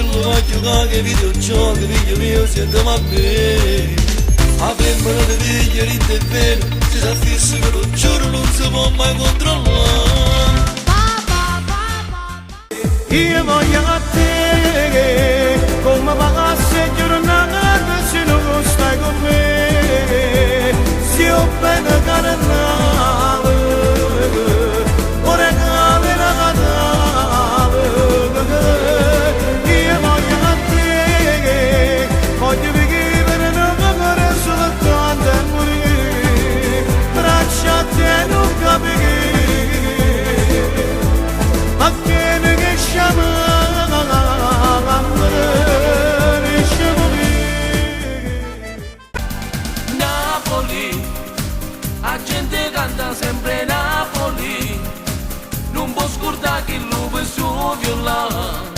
dillo ma giocare videogiochi, figlio mio sento ma bene. A femmina di figlia rinde e bene, si sa fisso che lo giuro non si può mai controllare. Io voglio a te, come pagasse giornata se non stai con me. Se io bene carnale, ora cade la cadave. Io voglio a te, voglio vivere nel mio cuore soltanto e morire. Braccia a te non capire, ma che ne che sciama. La gente canta sempre Napoli, non può scordare che lupo è suo violare.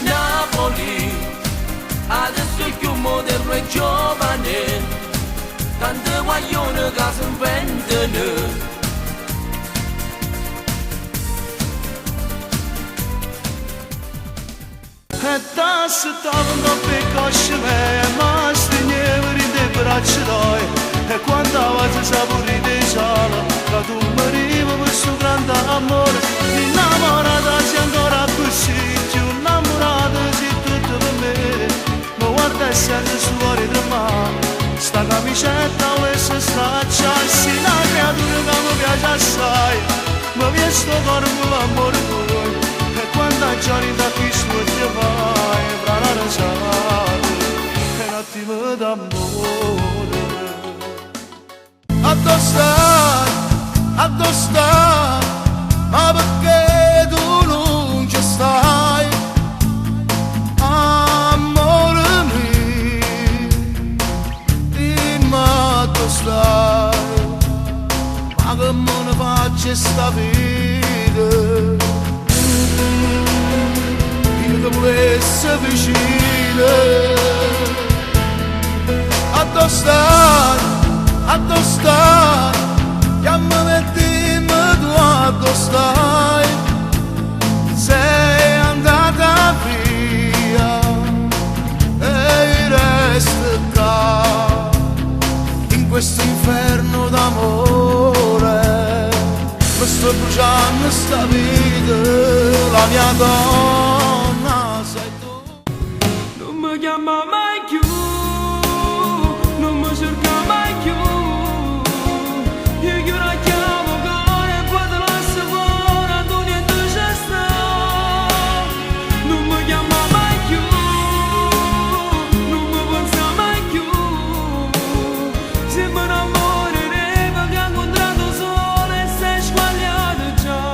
Napoli, adesso è più moderno e giovane, tante guaglione che si inventano. E da stavano per cosceme, ma stignevano in braccia d'oi. E quando avete sapore di sala, che tu morivi per suo grande amore. Innamorata sei ancora così, più innamorata sei tutto per me. Ma guarda e senti su cuore di me, sta camicetta volesse stracciare. Sei una creatura che mi piace assai, ma vi sto cuore con l'amore tuo. E quando giorni da qui su ti vai, fra la risata e un attimo d'amore. Addo stai, ma perché tu non ci stai? Amore mio, dimmi addo stai, ma che me ne faccio sta vita? Io che volesse vicino, addo stai, chiamami e dimmi tu addo stai. Sei andata via e resti qua, in questo inferno d'amore. Mi sto bruciando sta vita, la mia donna sei tu. Non mi chiama mai più, non mi cerca mai più. Io che la chiamo cuore e poi te la separa, tu niente c'è sta. Non mi chiama mai più, non mi pensa mai più. Se mi innamorerei perché ho incontrato solo e sei sbagliato già.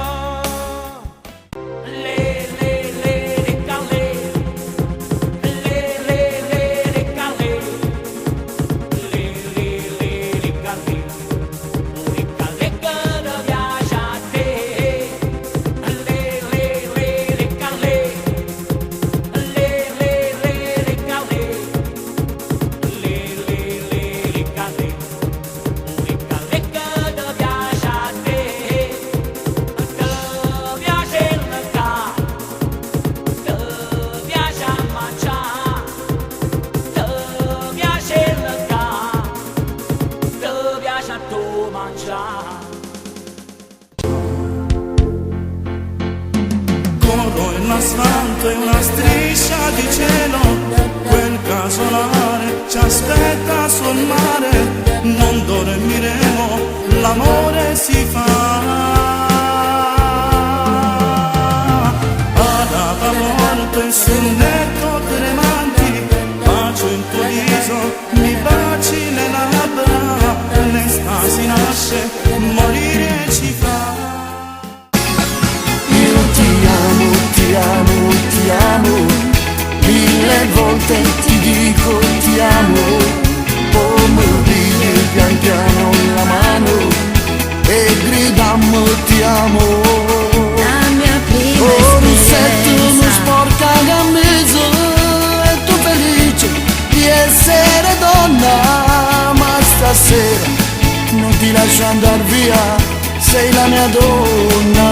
Corro in asfalto e una striscia di cielo, quel casolare ci aspetta sul mare. Non dormiremo, l'amore si fa. Ad aborto sul letto tremanti, bacio il tuo viso, mi baci le labbra. L'estasi nasce, morire ci fa. Ti amo, mille volte ti dico ti amo, come vivi pian piano la mano e gridammo ti amo. La mia prima Rossetto non sporca camisa e tu felice di essere donna, ma stasera non ti lascio andar via, sei la mia donna. donna.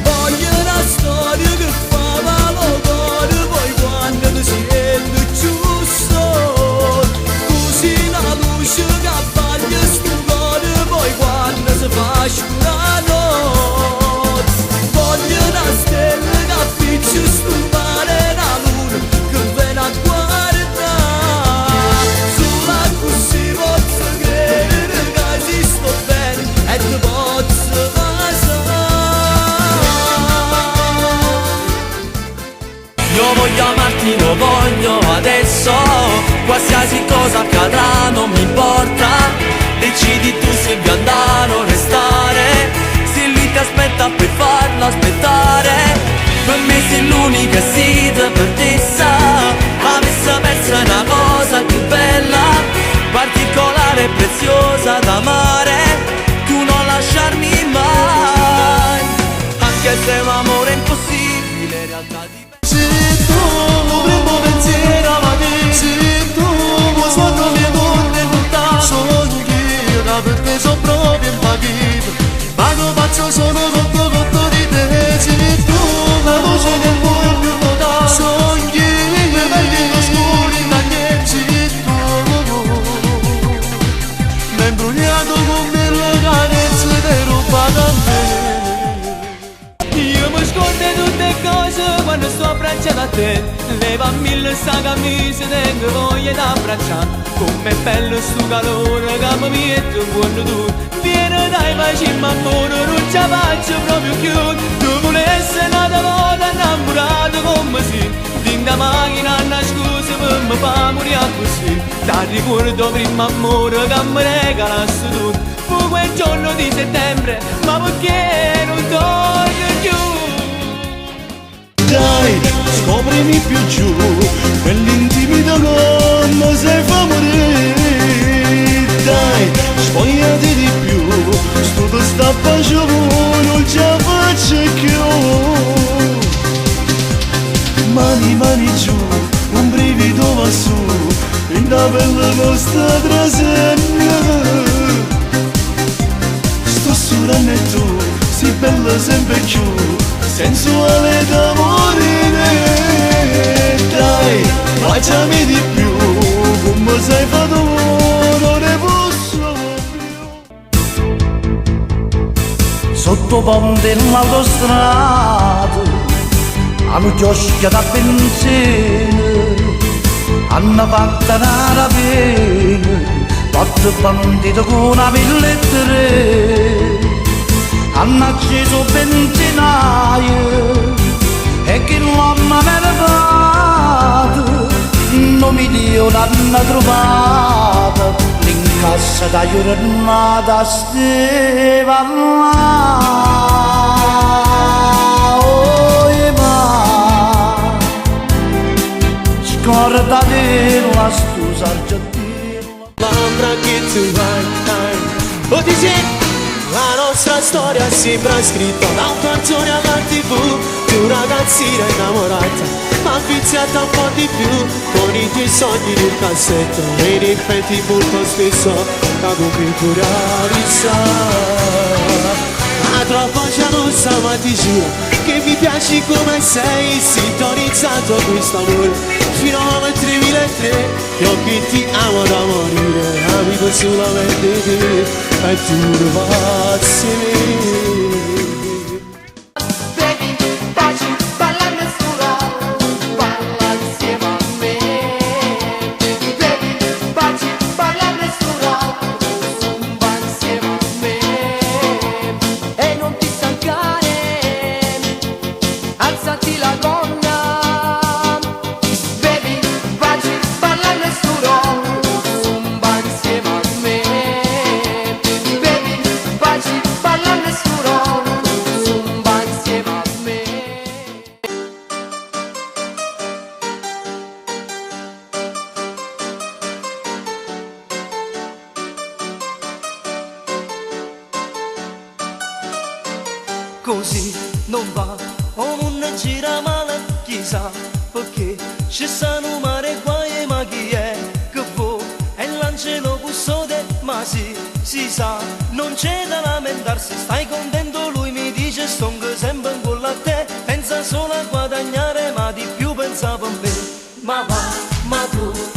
Voglio una storia che fa valore, poi quando ti senti giusto, così la luce che abbaglia sto cuore, poi quando si fa scura notte. Voglio una stella che appiccia sto mare, la luna che viene a guardare, solo così posso credere che esisto bene e ti posso basare. Io voglio amarti, lo voglio adesso, qualsiasi cosa accadrà non mi importa, decidi tu se vuoi andare o restare, se lui ti aspetta puoi farlo aspettare, per me sei l'unica sita per te sa, avesse perso una cosa più bella, particolare e preziosa da amare, tu non lasciarmi mai, anche se l'amore è impossibile, in realtà ti Se tu dovremmo pensiero avanti, se tu vuoi sotto mie donne lontane, sogno che io da per te sono proprio impaghito, ma non faccio sono sotto di te. Se tu la luce del cuore più totale, sogni che vedi oscuri da niente. Se tu mi hai imbrogliato con mille carezze di roba da me. Io mi scordo tutte cose quando sto abbracciato a te, leva mille sta camicia, tengo voglia di abbracciare, com'è bello sto calore che mi mette quando tu vieni dai facciamo amore, non ci faccio proprio più, tu vuoi essere nata volta innamorato come si, din da macchina una scusa per me fa morire così, ti ricordo primo amore che mi regalassi tu, fu quel giorno di settembre, ma perché non torno più? Dai, scoprimi più giù, nell'intimità come sei fa morire. Dai, spogliati di più, sto ti sta facendo, non ce la faccio più. Mani giù, un brivido va su, in la pelle nostra trasegna. Sto surando e tu, sei bella sempre più, sensuale da morire. Dai, baciami di più, come sei fatto non ne posso più. Sotto ponte nell'autostrada, hanno chioschi da benzina, hanno fatto una rapina, 4 banditi con una pillettere, hanno acceso benzinaio e chi l'uomo me ne dato, non milioni hanno trovato, l'incassa da giornata stava là. Oh, ma scordate la scusa argentina. L'ambra che tu hai, oh dici, la nostra storia sembra scritta da un cartone alla TV, di una ragazzina innamorata, ma viziata un po' di più, con i tuoi sogni nel cassetto, e in effetti molto spesso cado più realizzare. Ma troppo gelosa ma ti giuro che mi piaci come sei, sintonizzato a questo amore fino al 3003, io che ti amo da morire, amico solamente te e tu lo passi me. Alzati la gonna, bevi, baci, balla nel suro, zumba insieme a me. Bevi, baci, balla nel suro, zumba insieme a me. Così non va, o non gira male, chissà perché ci stanno un mare qua e ma chi è che vuoi, e l'angelo bussode, ma sì, si sa, non c'è da lamentarsi, stai contento, lui mi dice sto sempre in culo a te, pensa solo a guadagnare ma di più pensavo a me. Ma va, ma tu